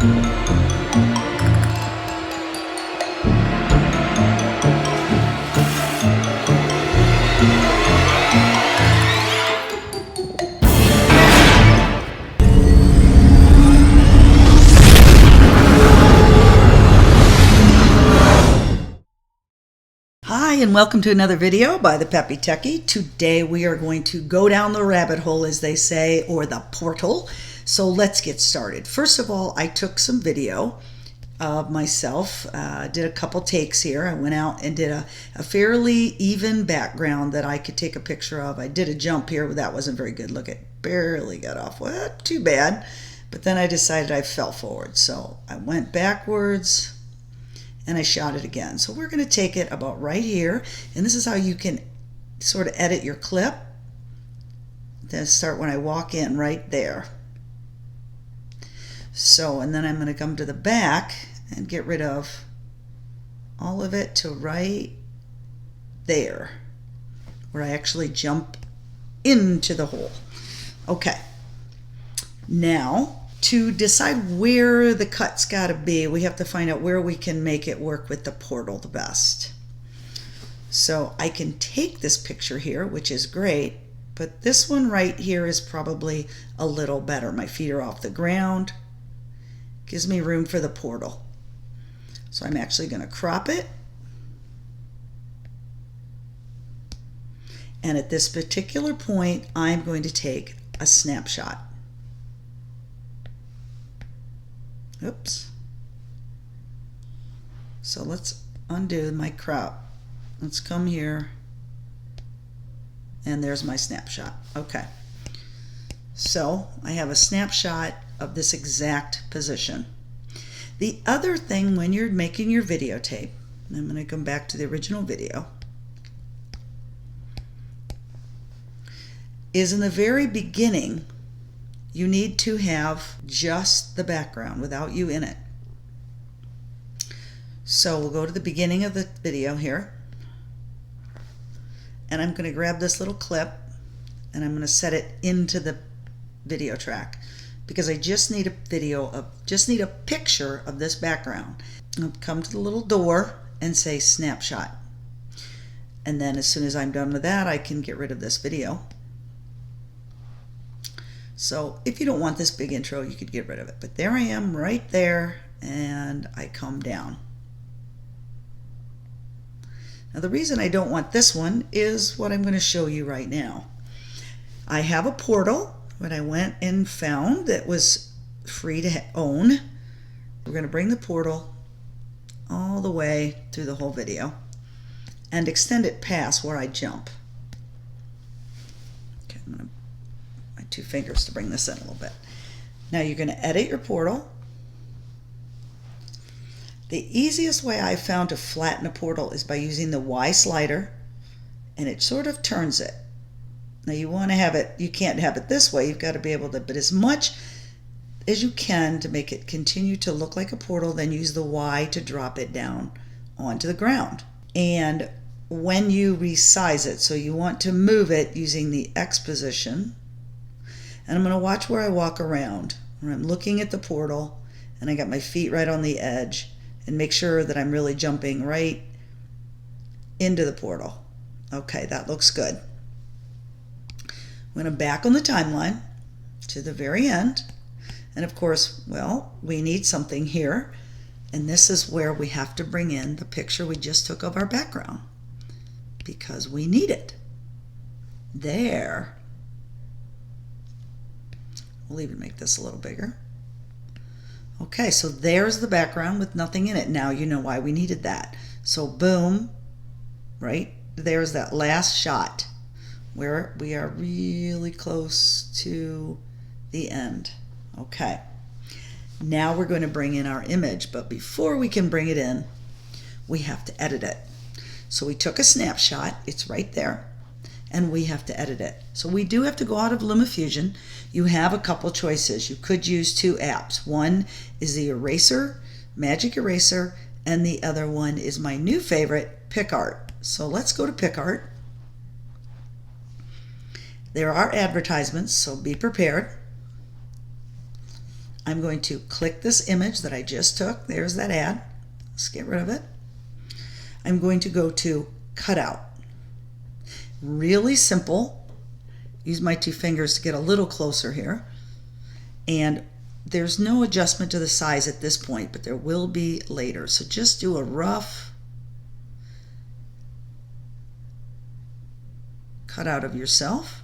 Hi, and welcome to another video by the Peppy Techie. Today we are going to go down the rabbit hole, as they say, or the portal. So let's get started. First of all, I took some video of myself, did a couple takes here. I went out and did a fairly even background that I could take a picture of. I did a jump here, but that wasn't very good. Look, it barely got off. Well, too bad. But then I decided I fell forward. So I went backwards and I shot it again. So we're going to take it about right here, and this is how you can sort of edit your clip. Then start when I walk in right there. So, and then I'm going to come to the back and get rid of all of it to right there, where I actually jump into the hole. Okay, now to decide where the cut's got to be, we have to find out where we can make it work with the portal the best. So I can take this picture here, which is great, but this one right here is probably a little better. My feet are off the ground, gives me room for the portal. So I'm actually going to crop it. And at this particular point, I'm going to take a snapshot. Oops. So let's undo my crop. Let's come here, and there's my snapshot. Okay. So I have a snapshot of this exact position. The other thing when you're making your videotape, and I'm going to come back to the original video, is in the very beginning, you need to have just the background without you in it. So we'll go to the beginning of the video here, and I'm going to grab this little clip and I'm going to set it into the video track because I just need a picture of this background. I'll come to the little door and say snapshot, and then as soon as I'm done with that, I can get rid of this video. So if you don't want this big intro, you could get rid of it. But there I am right there, and I come down. Now the reason I don't want this one is what I'm going to show you right now. I have a portal that I went and found that was free to own. We're going to bring the portal all the way through the whole video and extend it past where I jump. Okay, I'm going to two fingers to bring this in a little bit. Now you're going to edit your portal. The easiest way I found to flatten a portal is by using the Y slider, and it sort of turns it. Now you want to have it, you can't have it this way, you've got to be able to, but as much as you can to make it continue to look like a portal, then use the Y to drop it down onto the ground. And when you resize it, so you want to move it using the X position, and I'm going to watch where I walk around, where I'm looking at the portal, and I got my feet right on the edge, and make sure that I'm really jumping right into the portal. Okay, that looks good. I'm going to back on the timeline to the very end, and of course, well, we need something here, and this is where we have to bring in the picture we just took of our background, because we need it. There. We'll even make this a little bigger. Okay, so there's the background with nothing in it. Now you know why we needed that. So boom, right? There's that last shot where we are really close to the end. Okay, now we're going to bring in our image, but before we can bring it in, we have to edit it. So we took a snapshot, it's right there, and we have to edit it. So we do have to go out of LumaFusion. You have a couple choices. You could use two apps. One is the eraser, Magic Eraser, and the other one is my new favorite, PicsArt. So let's go to PicsArt. There are advertisements, so be prepared. I'm going to click this image that I just took. There's that ad. Let's get rid of it. I'm going to go to Cutout. Really simple. Use my two fingers to get a little closer here. And there's no adjustment to the size at this point, but there will be later. So just do a rough cutout of yourself.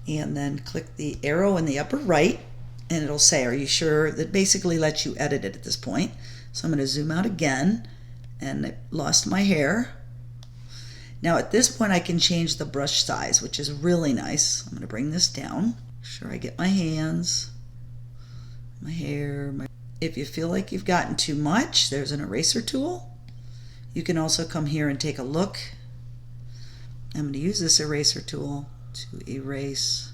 And then click the arrow in the upper right, and it'll say, are you sure? That basically lets you edit it at this point. So I'm going to zoom out again, and it lost my hair. Now at this point I can change the brush size, which is really nice. I'm going to bring this down. Make sure I get my hands, my hair. If you feel like you've gotten too much, there's an eraser tool. You can also come here and take a look. I'm going to use this eraser tool to erase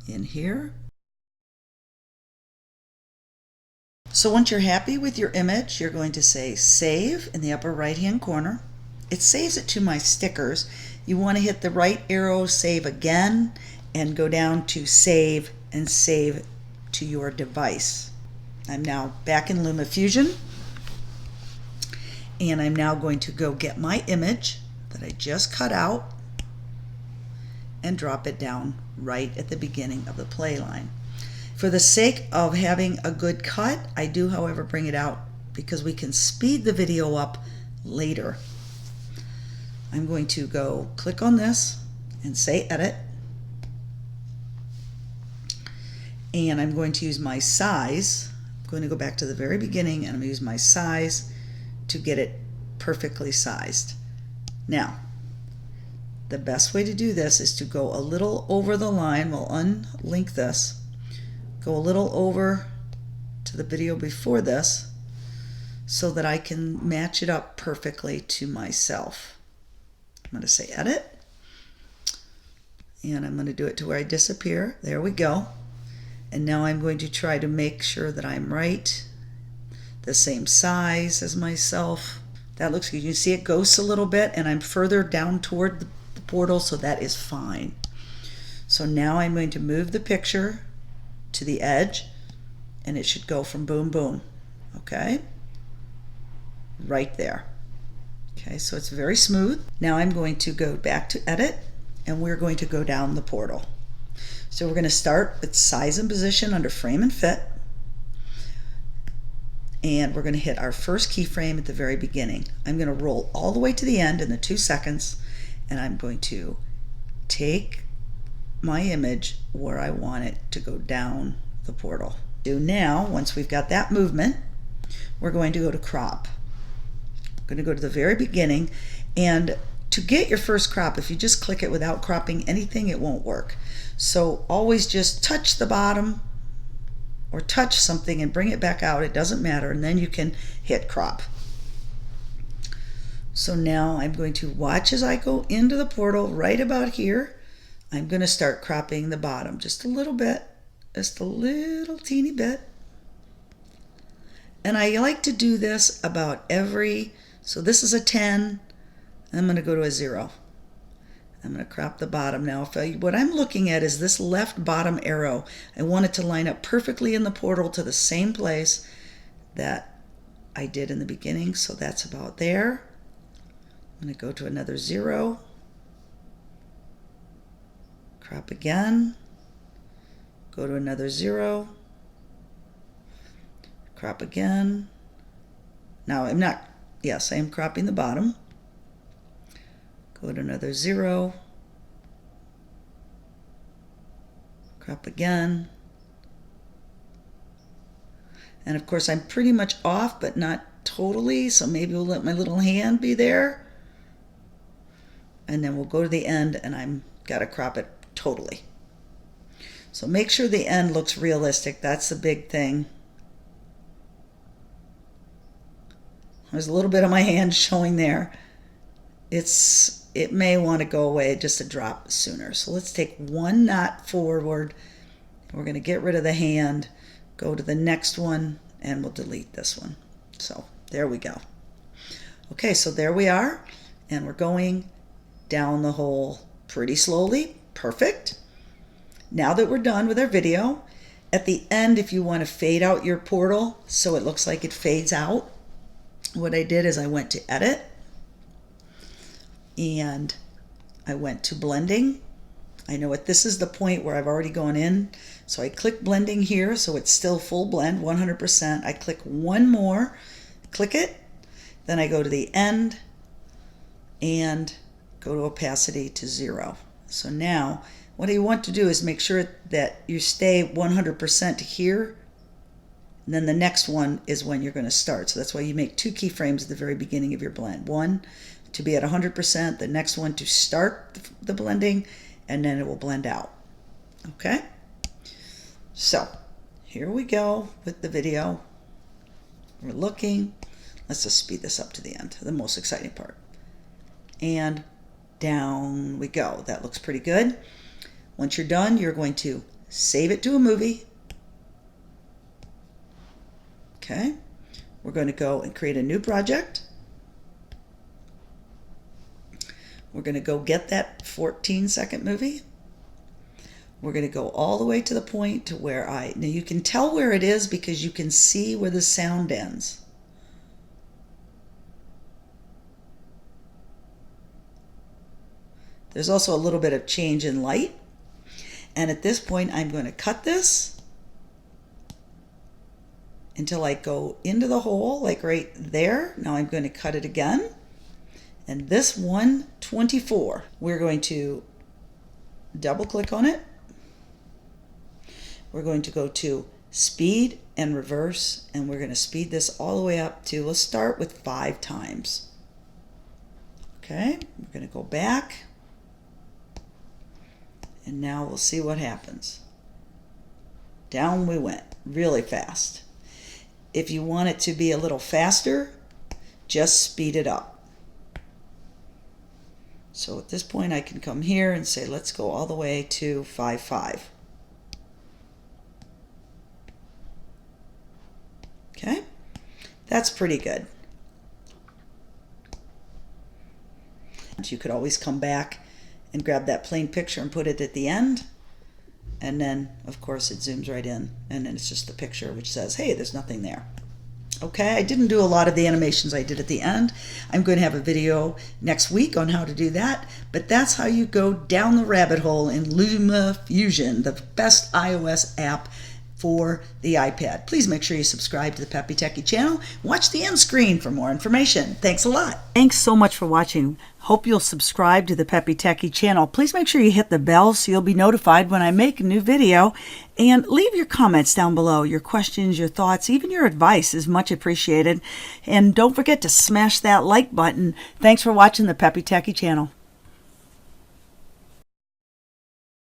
in here. So once you're happy with your image, you're going to say Save in the upper right hand corner. It saves it to my stickers. You want to hit the right arrow, Save again, and go down to Save and Save to your device. I'm now back in LumaFusion, and I'm now going to go get my image that I just cut out and drop it down right at the beginning of the play line. For the sake of having a good cut, I do, however, bring it out because we can speed the video up later. I'm going to go click on this and say Edit. And I'm going to use my size. I'm going to go back to the very beginning, and I'm going to use my size to get it perfectly sized. Now, the best way to do this is to go a little over the line. We'll unlink this. Go a little over to the video before this so that I can match it up perfectly to myself. I'm going to say Edit, and I'm going to do it to where I disappear. There we go. And now I'm going to try to make sure that I'm right, the same size as myself. That looks good. You can see it ghosts a little bit, and I'm further down toward the portal, so that is fine. So now I'm going to move the picture to the edge, and it should go from boom boom. Okay, right there. Okay, so it's very smooth. Now I'm going to go back to Edit, and we're going to go down the portal. So we're going to start with Size and Position under Frame and Fit, and we're going to hit our first keyframe at the very beginning. I'm going to roll all the way to the end in the 2 seconds, and I'm going to take my image where I want it to go down the portal. So now, once we've got that movement, we're going to go to Crop. I'm going to go to the very beginning, and to get your first crop, if you just click it without cropping anything, it won't work. So always just touch the bottom or touch something and bring it back out. It doesn't matter, and then you can hit Crop. So now I'm going to watch as I go into the portal right about here. I'm going to start cropping the bottom just a little bit, just a little teeny bit. And I like to do this about so this is a 10, I'm going to go to a 0. I'm going to crop the bottom now. What I'm looking at is this left bottom arrow. I want it to line up perfectly in the portal to the same place that I did in the beginning, so that's about there. I'm going to go to another 0. Crop again, go to another 0, crop again. Now I am cropping the bottom. Go to another 0, crop again. And of course I'm pretty much off, but not totally, so maybe we'll let my little hand be there. And then we'll go to the end, and I'm got to crop it totally. So make sure the end looks realistic. That's the big thing. There's a little bit of my hand showing there. It may want to go away just a drop sooner. So let's take 1 knot forward. We're going to get rid of the hand, go to the next one, and we'll delete this one. So there we go. Okay, so there we are, and we're going down the hole pretty slowly. Perfect. Now that we're done with our video, at the end, if you want to fade out your portal so it looks like it fades out, what I did is I went to Edit, and I went to Blending. I know this is the point where I've already gone in, so I click Blending here, so it's still full blend, 100%. I click one more, click it, then I go to the end and go to opacity to 0. So now what you want to do is make sure that you stay 100% here, and then the next one is when you're going to start. So that's why you make 2 keyframes at the very beginning of your blend. One to be at 100%, the next one to start the blending, and then it will blend out. Okay? So here we go with the video. We're looking. Let's just speed this up to the end, the most exciting part. And down we go. That looks pretty good. Once you're done, you're going to save it to a movie. Okay. We're going to go and create a new project. We're going to go get that 14-second movie. We're going to go all the way to the point to where now you can tell where it is because you can see where the sound ends. There's also a little bit of change in light. And at this point, I'm going to cut this until I go into the hole, like right there. Now I'm going to cut it again. And this 124, we're going to double click on it. We're going to go to speed and reverse, and we're going to speed this all the way up to, let's start with 5 times. Okay, we're going to go back. And now we'll see what happens. Down we went really fast. If you want it to be a little faster, just speed it up. So at this point I can come here and say let's go all the way to 5.5. Okay, that's pretty good. You could always come back and grab that plain picture and put it at the end, and then of course it zooms right in, and then it's just the picture which says, hey, there's nothing there. Okay, I didn't do a lot of the animations I did at the end. I'm going to have a video next week on how to do that, but that's how you go down the rabbit hole in LumaFusion, the best iOS app for the iPad. Please make sure you subscribe to the Peppy Techie channel. Watch the end screen for more information. Thanks a lot. Thanks so much for watching. Hope you'll subscribe to the Peppy Techie channel. Please make sure you hit the bell so you'll be notified when I make a new video. And leave your comments down below. Your questions, your thoughts, even your advice is much appreciated. And don't forget to smash that like button. Thanks for watching the Peppy Techie channel.